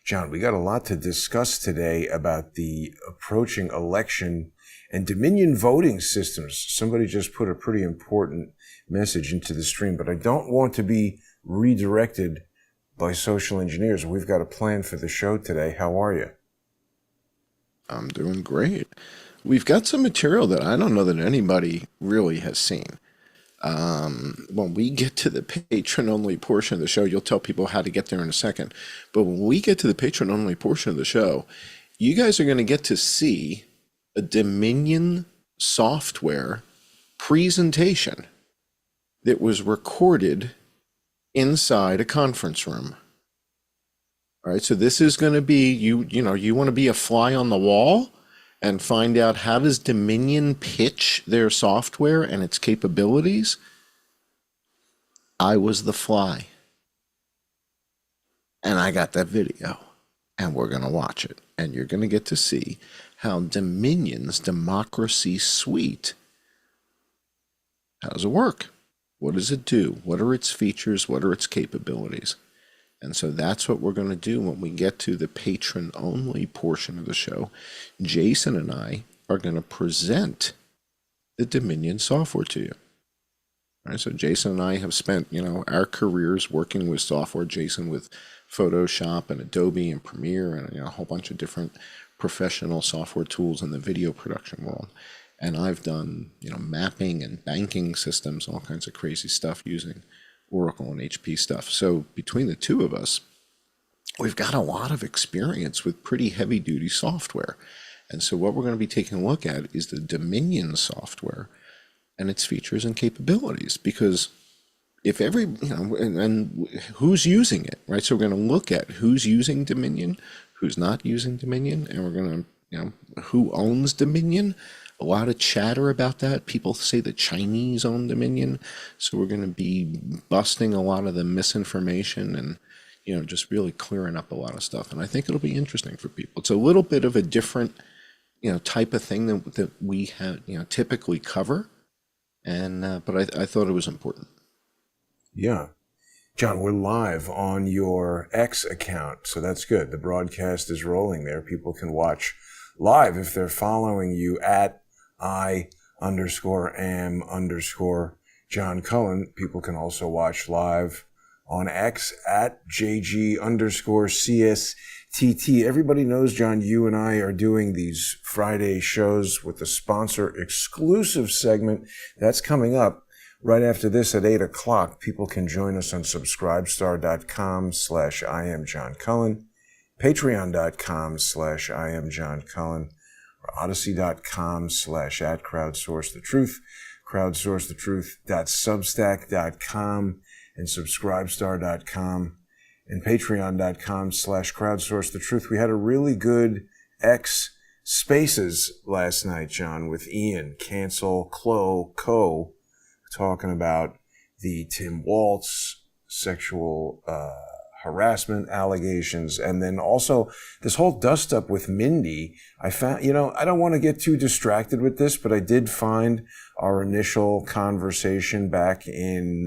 John, we got a lot to discuss today about the approaching election and Dominion voting systems. Somebody just put a pretty important message into the stream, but I don't want to be redirected by social engineers. We've got a plan for the show today. How are you? I'm doing great. We've got some material that I don't know that anybody really has seen. When we get to the patron-only portion of the show, you'll tell people how to get there in a second. But when we get to the patron-only portion of the show, you guys are going to get to see a Dominion software presentation that was recorded inside a conference room. All right, so this is going to be, you want to be a fly on the wall and find out how does Dominion pitch their software and its capabilities. I was the fly. And I got that video. And we're going to watch it. And you're going to get to see how Dominion's Democracy Suite, how does it work? What does it do? What are its features? What are its capabilities? And so that's what we're going to do when we get to the patron-only portion of the show. Jason and I are going to present the Dominion software to you. All right, so Jason and I have spent, our careers working with software. Jason with Photoshop and Adobe and Premiere and a whole bunch of different professional software tools in the video production world. And I've done, mapping and banking systems, all kinds of crazy stuff using Oracle and HP stuff. So between the two of us, we've got a lot of experience with pretty heavy duty software. And so what we're going to be taking a look at is the Dominion software and its features and capabilities, because if and who's using it, right? So we're going to look at who's using Dominion, who's not using Dominion, and we're going to, who owns Dominion. A lot of chatter about that. People say the Chinese own Dominion. So we're going to be busting a lot of the misinformation and, just really clearing up a lot of stuff. And I think it'll be interesting for people. It's a little bit of a different, type of thing that we have, typically cover. And, but I thought it was important. Yeah. John, we're live on your X account. So that's good. The broadcast is rolling there. People can watch live if they're following you at I_am_John Cullen. People can also watch live on X at JG_CSTT. Everybody knows, John, you and I are doing these Friday shows with the sponsor exclusive segment. That's coming up right after this at 8 o'clock. People can join us on subscribestar.com/IamJohnCullen, patreon.com/IamJohnCullen, odyssey.com/@crowdsourcethetruth, crowdsourcethetruth.substack.com, and subscribestar.com, and patreon.com/crowdsourcethetruth. We had a really good X Spaces last night, John, with Ian, Cancel, Co, talking about the Tim Waltz sexual harassment allegations, and then also this whole dust up with Mindy. I found, I don't want to get too distracted with this, but I did find our initial conversation back in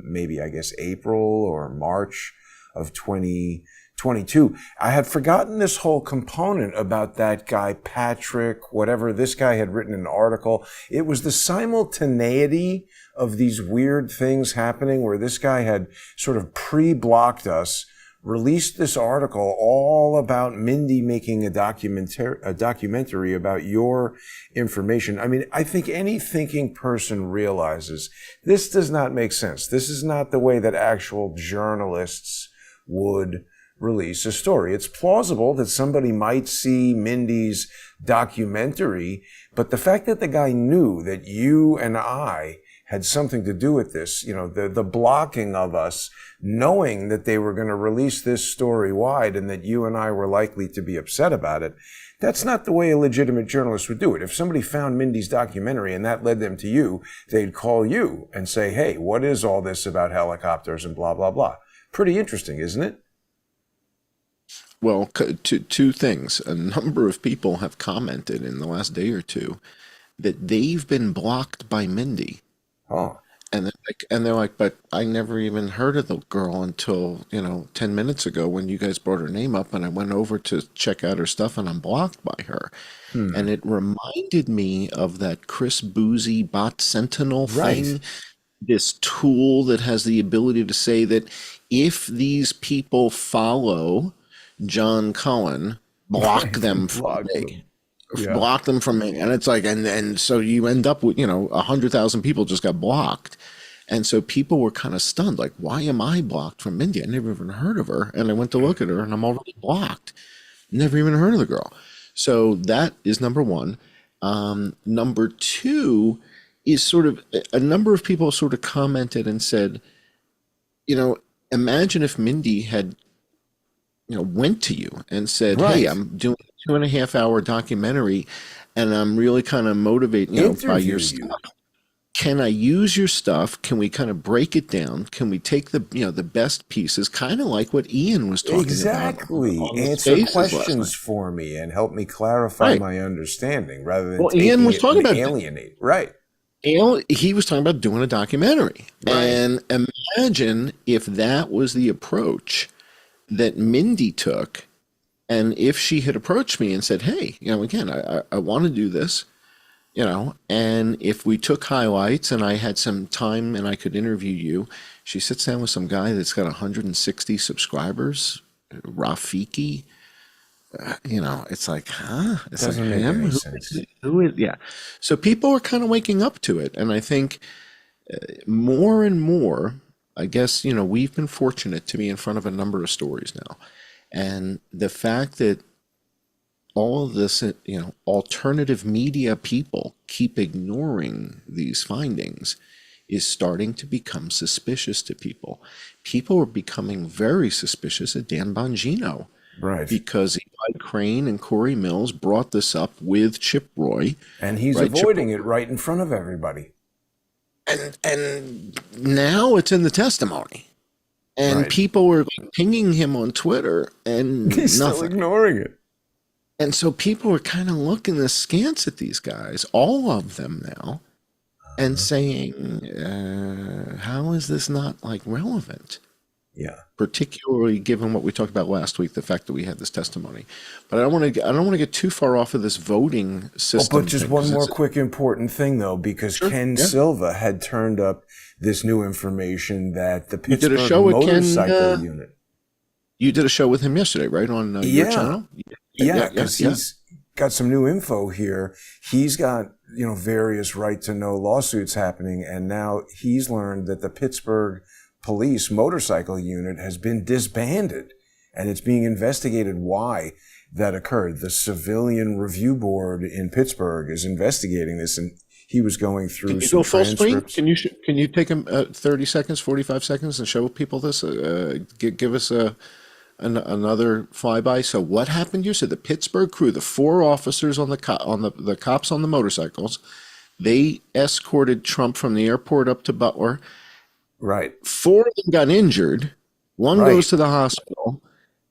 maybe, I guess, April or March of 2022. I had forgotten this whole component about that guy, Patrick, whatever. This guy had written an article. It was the simultaneity of these weird things happening where this guy had sort of pre-blocked us, released this article all about Mindy making a documentary about your information. I mean, I think any thinking person realizes this does not make sense. This is not the way that actual journalists would release a story. It's plausible that somebody might see Mindy's documentary, but the fact that the guy knew that you and I had something to do with this, the blocking of us, knowing that they were going to release this story wide and that you and I were likely to be upset about it, that's not the way a legitimate journalist would do it. If somebody found Mindy's documentary and that led them to you, they'd call you and say, hey, what is all this about helicopters and blah, blah, blah. Pretty interesting, isn't it? Well, two things. A number of people have commented in the last day or two that they've been blocked by Mindy. Oh. they're like, but I never even heard of the girl until, 10 minutes ago when you guys brought her name up and I went over to check out her stuff and I'm blocked by her. And Hmm. it reminded me of that Chris Boozy bot sentinel Right. thing, this tool that has the ability to say that if these people follow John Cullen, block Right. them from Block me. them. Yeah. Block them from me. And it's like, and so you end up with, 100,000 people just got blocked. And so people were kind of stunned, like, why am I blocked from India? I never even heard of her. And I went to look at her and I'm already blocked. Never even heard of the girl. So that is number one. Number two is sort of a number of people sort of commented and said, you know, imagine if Mindy had, went to you and said, hey, Right. I'm doing a 2.5 hour documentary and I'm really kind of motivated, by Interview your you. stuff. Can I use your stuff? Can we kind of break it down? Can we take the best pieces, kind of like what Ian was talking about Exactly. on the Answer spaces last night? questions for me and help me clarify Right. my understanding rather than Well, Ian taking was it talking and about, alienate. Right. he was talking about doing a documentary. Right. And imagine if that was the approach that Mindy took. And if she had approached me and said, hey, again, I want to do this, and if we took highlights and I had some time and I could interview you, she sits down with some guy that's got 160 subscribers, Rafiki. It's like, huh? It's like Doesn't make him? any Who sense. is it? Who is, yeah. So people are kind of waking up to it. And I think more and more, I guess, we've been fortunate to be in front of a number of stories now. And the fact that all of this, alternative media people keep ignoring these findings is starting to become suspicious to people. People are becoming very suspicious of Dan Bongino Right. because Eli Crane and Corey Mills brought this up with Chip Roy, And he's right? Chip avoiding it right in front of everybody. and now it's in the testimony. And Right. people were like pinging him on Twitter He's and still nothing. ignoring it. And so people are kind of looking askance at these guys, all of them now, and saying, how is this not like relevant? Yeah. Particularly given what we talked about last week, the fact that we had this testimony. But I don't want to get too far off of this voting Oh, system but just thing, one 'cause more it's quick important thing, though, because sure, Ken yeah. Silva had turned up this new information that the You did a Pittsburgh show with Ken. motorcycle unit. You did a show with him yesterday, right, on your Yeah. channel? Yeah, Yeah, because yeah. he's got some new info here. He's got, various right to know lawsuits happening. And now he's learned that the Pittsburgh police motorcycle unit has been disbanded and it's being investigated why that occurred. The Civilian Review Board in Pittsburgh is investigating this, and he was going Can through you some go full screen? transcripts. Can you take 30 seconds, 45 seconds, and show people this? Give us another flyby. So what happened here? So the Pittsburgh crew, the four officers on the cops on the motorcycles, they escorted Trump from the airport up to Butler. Right, Four of them got injured. One right. goes to the hospital,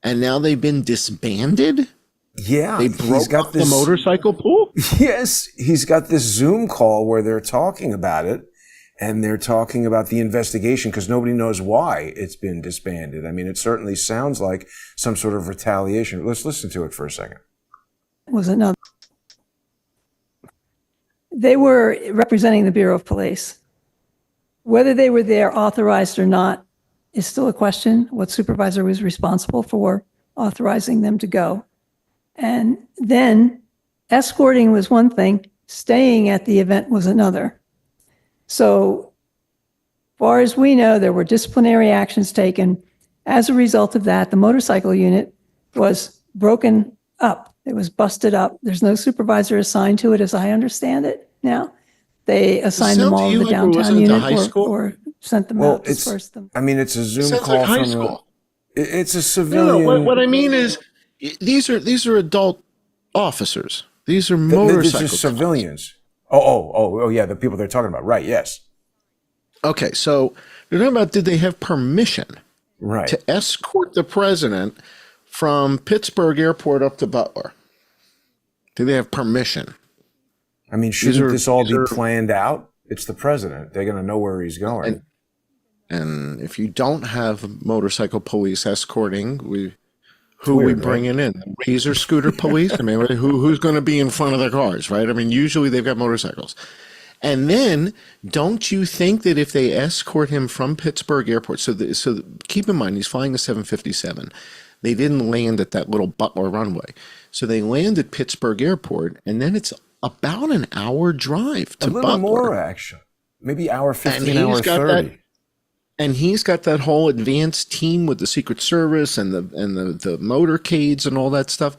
and now they've been disbanded. Yeah, They he's broke got up the this. motorcycle pool. Yes, he's got this Zoom call where they're talking about it, and they're talking about the investigation because nobody knows why it's been disbanded. I mean, it certainly sounds like some sort of retaliation. Let's listen to it for a second. Was another. They were representing the Bureau of Police. Whether they were there authorized or not is still a question. What supervisor was responsible for authorizing them to go? And then escorting was one thing, staying at the event was another. So far as we know, there were disciplinary actions taken. As a result of that, the motorcycle unit was broken up. It was busted up. There's no supervisor assigned to it, as I understand it now. They assigned them Sounds to all you to the like we're downtown listening to unit high school. or sent them Well, out, dispersed them. it's a It Zoom sounds like call high from school. it's a No, civilian. what I mean is, these are adult officers. These are They're motorcycle just cops. civilians. Oh, yeah, the people they're talking about. Right, yes. Okay, so they're talking about, did they have permission Right. to escort the president from Pittsburgh Airport up to Butler? Do they have permission? I mean, shouldn't this all be planned out? It's the president. They're going to know where he's going. And if you don't have motorcycle police escorting, who weird, we bringing in? The Razor scooter police? I mean, who's going to be in front of the cars, right? I mean, usually they've got motorcycles. And then, don't you think that if they escort him from Pittsburgh Airport, so keep in mind, he's flying the 757. They didn't land at that little Butler runway. So they land at Pittsburgh Airport, and then it's about an hour drive to Butler. A little Butler. more, actually. Maybe hour 15, hour 30. And he's got that whole advanced team with the Secret Service and the motorcades and all that stuff.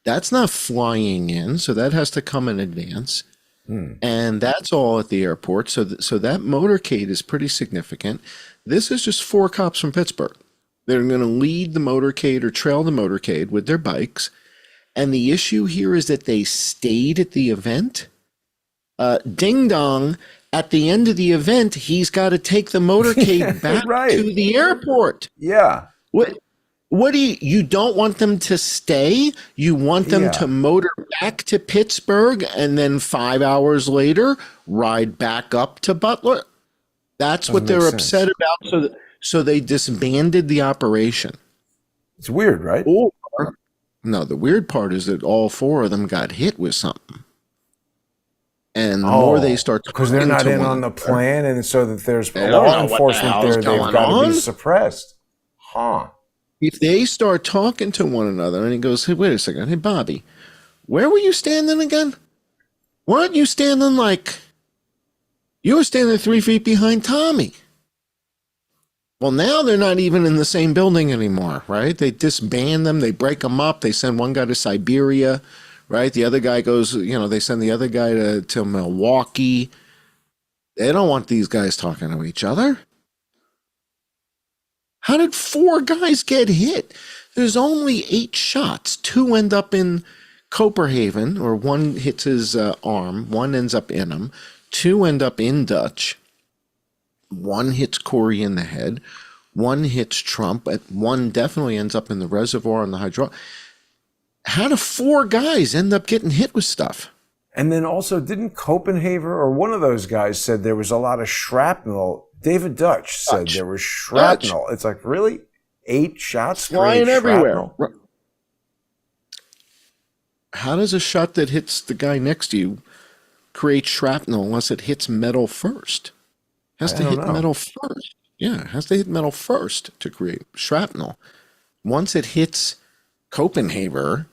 That's not flying in, so that has to come in advance. And that's all at the airport. So that motorcade is pretty significant. This is just 4 cops from Pittsburgh. They're going to lead the motorcade or trail the motorcade with their bikes. And the issue here is that they stayed at the event. Ding dong. At the end of the event, he's got to take the motorcade back to the airport. Yeah. What do you don't want them to stay? You want them to motor back to Pittsburgh and then 5 hours later ride back up to Butler? That's what they're upset about. So they disbanded the operation. It's weird, right? No, the weird part is that all 4 of them got hit with something. And the more they start because they're not in on the plan, and so that there's law enforcement there, they've got to be suppressed. Huh. If they start talking to one another, and he goes, hey, wait a second, hey, Bobby, where were you standing again? Weren't you standing you were standing 3 feet behind Tommy? Well, now they're not even in the same building anymore, right? They disband them, they break them up, they send one guy to Siberia, right? The other guy goes, they send the other guy to Milwaukee. They don't want these guys talking to each other. How did 4 guys get hit? There's only 8 shots. 2 end up in Copenhagen, or 1 hits his arm. 1 ends up in him. 2 end up in Dutch. 1 hits Corey in the head. 1 hits Trump. 1 definitely ends up in the reservoir and the hydraulic. How do 4 guys end up getting hit with stuff? And then also, didn't Copenhagen or one of those guys said there was a lot of shrapnel? David Dutch said there was shrapnel. It's like, really? 8 shots flying everywhere. How does a shot that hits the guy next to you create shrapnel unless it hits metal first? It has to hit metal first. Yeah, it has to hit metal first to create shrapnel. Once it hits Copenhagen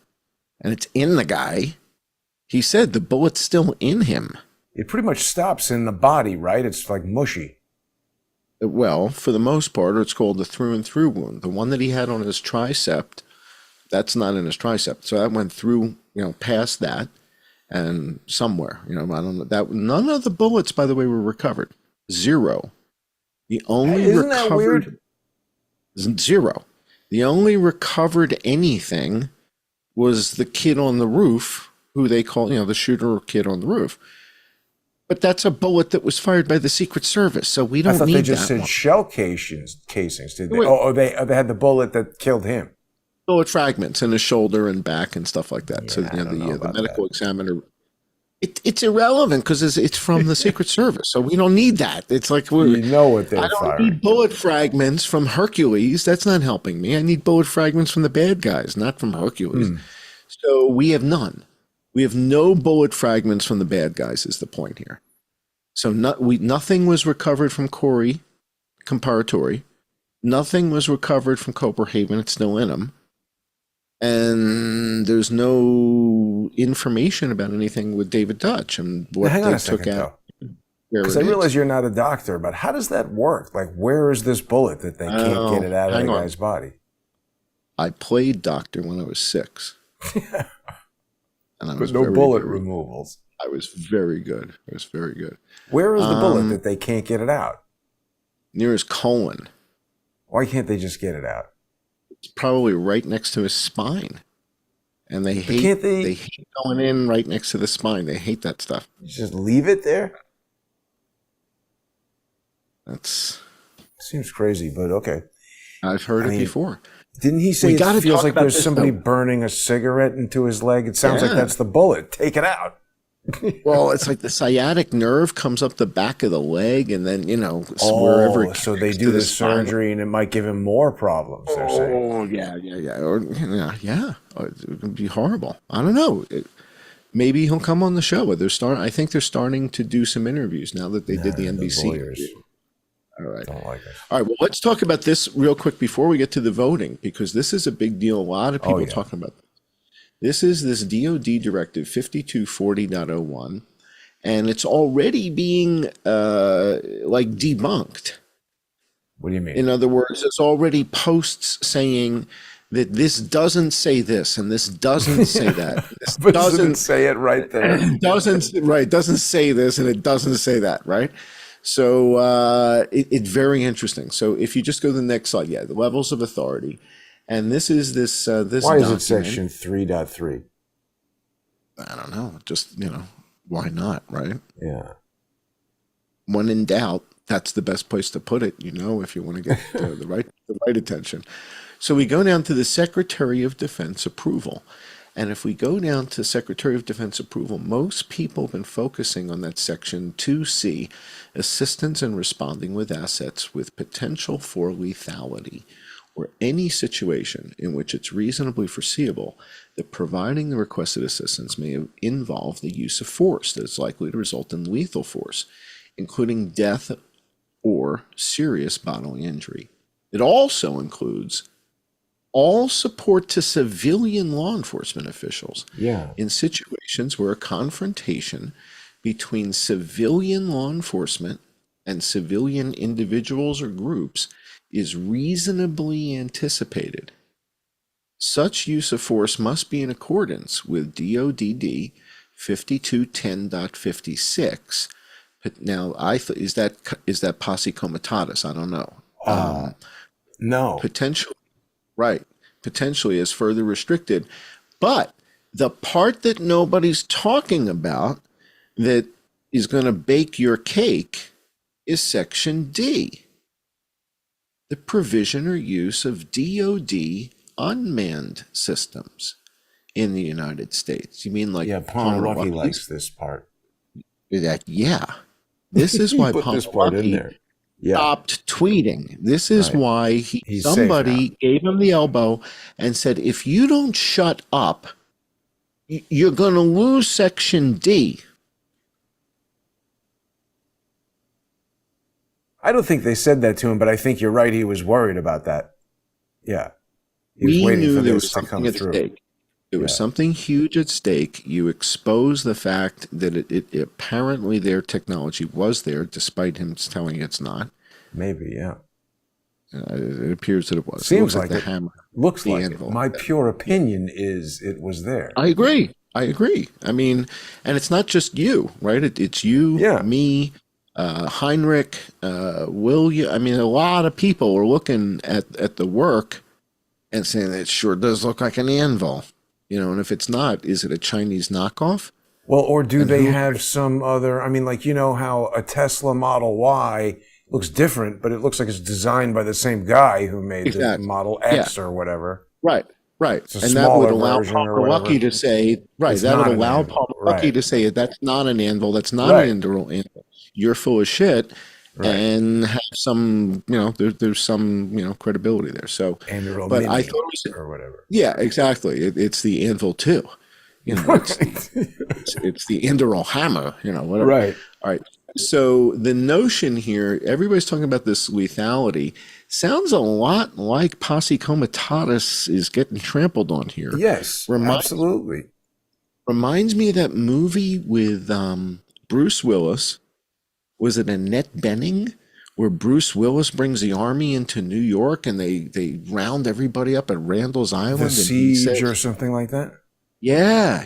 and it's in the guy, he said the bullet's still in him. It pretty much stops in the body, right? It's like mushy. Well, for the most part, it's called the through and through wound. The one that he had on his tricep, that's not in his tricep. So that went through, past that and somewhere, I don't know. That none of the bullets, by the way, were recovered. 0. The only Isn't that weird? 0. The only recovered anything was the kid on the roof, who they call, the shooter kid on the roof. But that's a bullet that was fired by the Secret Service, so we don't need that. I thought they just said shell casings, did they? They had the bullet that killed him. Bullet fragments in his shoulder and back and stuff like that. So the medical examiner, it's irrelevant because it's from the Secret Service, so we don't need that. It's like what they're I don't firing. need bullet fragments from Hercules. That's not helping me. I need bullet fragments from the bad guys, not from Hercules. So we have none. We have no bullet fragments from the bad guys is the point here. So nothing was recovered from Corey Comparatori. Nothing was recovered from Copenhagen. It's still in him. And there's no information about anything with David Dutch and what they took out. Because I realize you're not a doctor, but how does that work? Like, where is this bullet that they can't get it out of the guy's body? I played doctor when I was 6. But no bullet removals. I was very good. Where is the bullet that they can't get it out? Near his colon. Why can't they just get it out? It's probably right next to his spine. And they hate going in right next to the spine. They hate that stuff. Just leave it there? Seems crazy, but okay. I've heard it before. Didn't he say it feels like there's somebody burning a cigarette into his leg? It sounds like that's the bullet. Take it out. Well, it's like the sciatic nerve comes up the back of the leg, and then wherever it So they connects do to the spinal. surgery and it might give him more problems, they're saying. Oh, yeah. Or, yeah. It would be horrible. I don't know. Maybe he'll come on the show. I think they're starting to do some interviews now that they did the The NBC lawyers interview. All right. don't like it. All right. Well, let's talk about this real quick before we get to the voting, because this is a big deal. A lot of people yeah. talking about this. Is this DoD Directive 5240.01, and it's already being debunked. What do you mean? In other words, it's already posts saying that this doesn't say this and this doesn't say that. This But doesn't say it right there. doesn't say this and it doesn't say that, right? So it's very interesting. So if you just go to the next slide, the levels of authority, and this is this Why is document. it section 3.3? I don't know. Just why not, right? Yeah. When in doubt, that's the best place to put it, if you want to get the right attention. So we go down to the Secretary of Defense approval. And if we go down to Secretary of Defense approval, most people have been focusing on that section 2C, assistance in responding with assets with potential for lethality, or any situation in which it's reasonably foreseeable that providing the requested assistance may involve the use of force that is likely to result in lethal force, including death or serious bodily injury. It also includes all support to civilian law enforcement officials in situations where a confrontation between civilian law enforcement and civilian individuals or groups is reasonably anticipated. Such use of force must be in accordance with DODD 5210.56. Now, is that posse comitatus? I don't know. No. Potentially is further restricted. But the part that nobody's talking about that is going to bake your cake is Section D, the provision or use of DoD unmanned systems in the United States. You mean like Palmer Luckey likes this part. This is why put Palmer this part in Luckey there. stopped tweeting. This is why somebody gave him the elbow and said, if you don't shut up, you're going to lose Section D. I don't think they said that to him, but I think you're right. He was worried about that. Yeah. He was waiting for this to come through. There was something huge at stake. You expose the fact that it apparently their technology was there, despite him telling it's not. Maybe, yeah. It appears that it was. Seems like the it. hammer. Looks the like anvil. it. My pure opinion is it was there. I agree. I mean, and it's not just you, right? It's you, me, Heinrich, William. I mean, a lot of people were looking at the work and saying it sure does look like an anvil. And if it's not, is it a Chinese knockoff? Well, or do they have some other, I mean, like, how a Tesla Model Y looks different, but it looks like it's designed by the same guy who made the Model X or whatever. Right. And that would allow Palmer Luckey to say, Luckey to say that's not an anvil, that's not an integral anvil. You're full of shit. Right. And have some, there's some, credibility there. So, but I thought it was, or whatever. Yeah, exactly. It's the anvil too. It's the integral hammer. Whatever. Right. All right. So the notion here, everybody's talking about this lethality. Sounds a lot like posse comitatus is getting trampled on here. Yes, absolutely. Reminds me of that movie with Bruce Willis. Was it Annette Bening, where Bruce Willis brings the army into New York and they round everybody up at Randall's Island? The Siege or something like that? Yeah.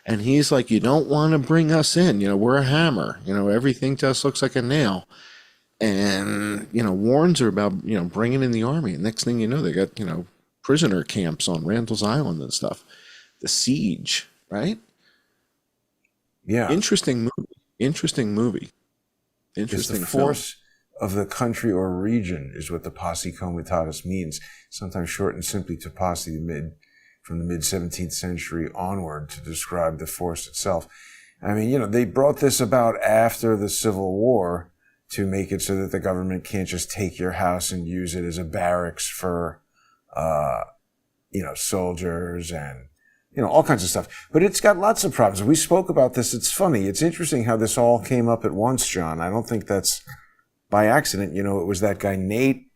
And he's like, you don't want to bring us in. We're a hammer. Everything to us looks like a nail. And, warns her about, bringing in the army. And next thing you know, they got, prisoner camps on Randall's Island and stuff. The Siege, right? Yeah. Interesting movie. It's the force of the country or region is what the posse comitatus means, sometimes shortened simply to posse from the mid 17th century onward to describe the force itself. I mean, they brought this about after the Civil War to make it so that the government can't just take your house and use it as a barracks for, soldiers and, all kinds of stuff. But it's got lots of problems. We spoke about this. It's funny. It's interesting how this all came up at once, John. I don't think that's by accident. It was that guy Nate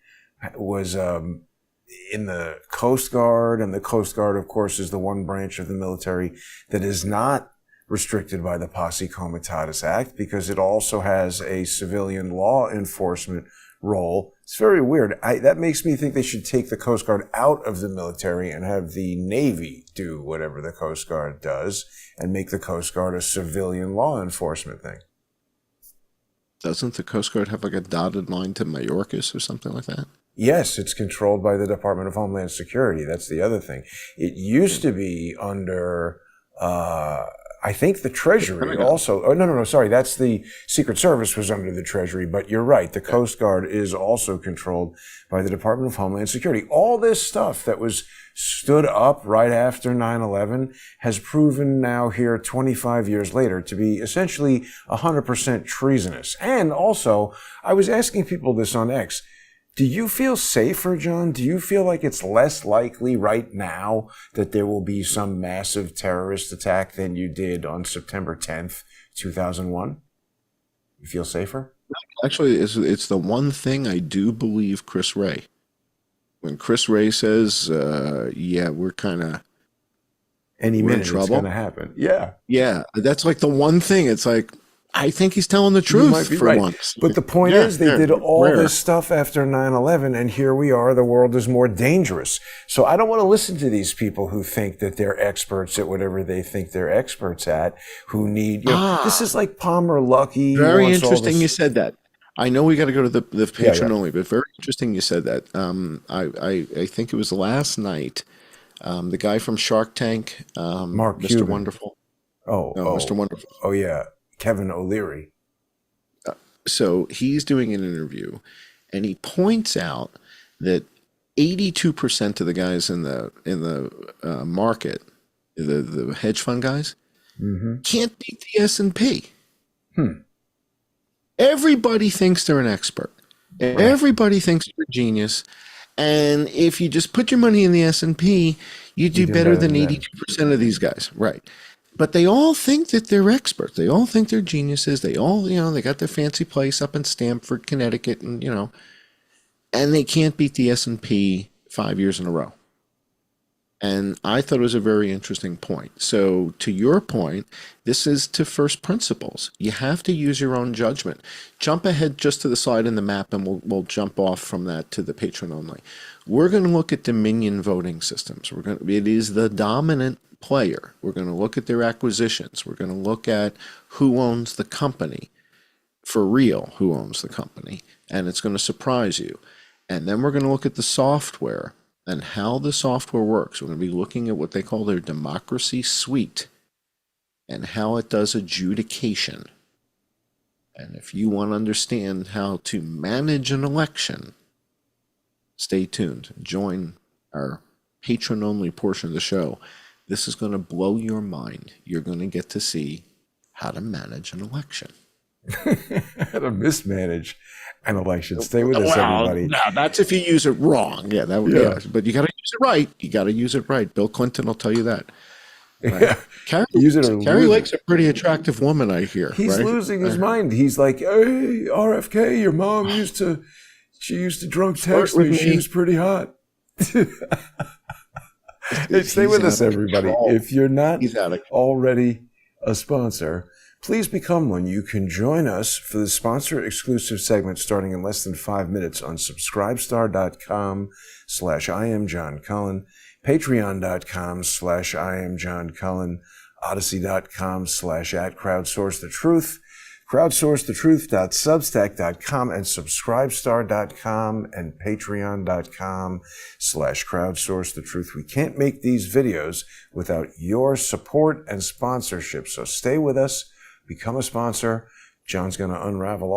was in the Coast Guard, and the Coast Guard, of course, is the one branch of the military that is not restricted by the Posse Comitatus Act because it also has a civilian law enforcement role. It's very weird. That makes me think they should take the Coast Guard out of the military and have the Navy do whatever the Coast Guard does and make the Coast Guard a civilian law enforcement thing. Doesn't the Coast Guard have like a dotted line to Mayorkas or something like that? Yes, it's controlled by the Department of Homeland Security. That's the other thing. It used to be under, I think the Treasury also. Oh, no, sorry. That's the Secret Service was under the Treasury. But you're right. The Coast Guard is also controlled by the Department of Homeland Security. All this stuff that was stood up right after 9/11 has proven now here 25 years later to be essentially 100% treasonous. And also, I was asking people this on X. Do you feel safer, John? Do you feel like it's less likely right now that there will be some massive terrorist attack than you did on September 10th, 2001? You feel safer? Actually, it's the one thing I do believe Chris Wray. When Chris Wray says, we're kind of any minute trouble. It's going to happen. Yeah. Yeah, that's like the one thing. It's like, I think he's telling the truth for right. once. But the point is, they did all this stuff after 9/11, and here we are. The world is more dangerous. So I don't want to listen to these people who think that they're experts at whatever they think they're experts at, who need, this is like Palmer Luckey. Very interesting you said that. I know we got to go to the patron only, but very interesting you said that. I think it was last night. The guy from Shark Tank, Mark Mr. Cuban. Wonderful. Mr. Wonderful. Oh, yeah. Kevin O'Leary. So he's doing an interview, and he points out that 82% of the guys in the market, the hedge fund guys, can't beat the S&P. Everybody thinks they're an expert. Right. Everybody thinks they're a genius. And if you just put your money in the S&P, you do better than 82% of these guys. Right. But they all think that they're experts. They all think they're geniuses. They all, they got their fancy place up in Stamford, Connecticut, and, and they can't beat the S&P 5 years in a row. And I thought it was a very interesting point. So to your point, this is to first principles. You have to use your own judgment. Jump ahead just to the slide in the map, and we'll jump off from that to the patron only. We're going to look at Dominion voting systems. It is the dominant player. We're going to look at their acquisitions. We're going to look at who owns the company, for real, who owns the company, and it's going to surprise you. And then we're going to look at the software and how the software works. We're going to be looking at what they call their democracy suite and how it does adjudication. And if you want to understand how to manage an election, stay tuned. Join our patron-only portion of the show. This is going to blow your mind. You're going to get to see how to manage an election. How to mismanage an election. Stay with us, everybody. No, that's if you use it wrong. Yeah, but you got to use it right. You got to use it right. Bill Clinton will tell you that. Right? Yeah. Carrie Lake's a pretty attractive woman, I hear. He's losing his mind. He's like, hey, RFK, your mom used to drunk text me. She was pretty hot. Stay with us, everybody. If you're not already a sponsor, please become one. You can join us for the sponsor-exclusive segment starting in less than 5 minutes on subscribestar.com/IamJohnCullen, patreon.com/IamJohnCullen, odyssey.com/@crowdsourcethetruth, crowdsourcethetruth.substack.com, and subscribestar.com and patreon.com/crowdsourcethetruth. We can't make these videos without your support and sponsorship. So stay with us, become a sponsor. John's going to unravel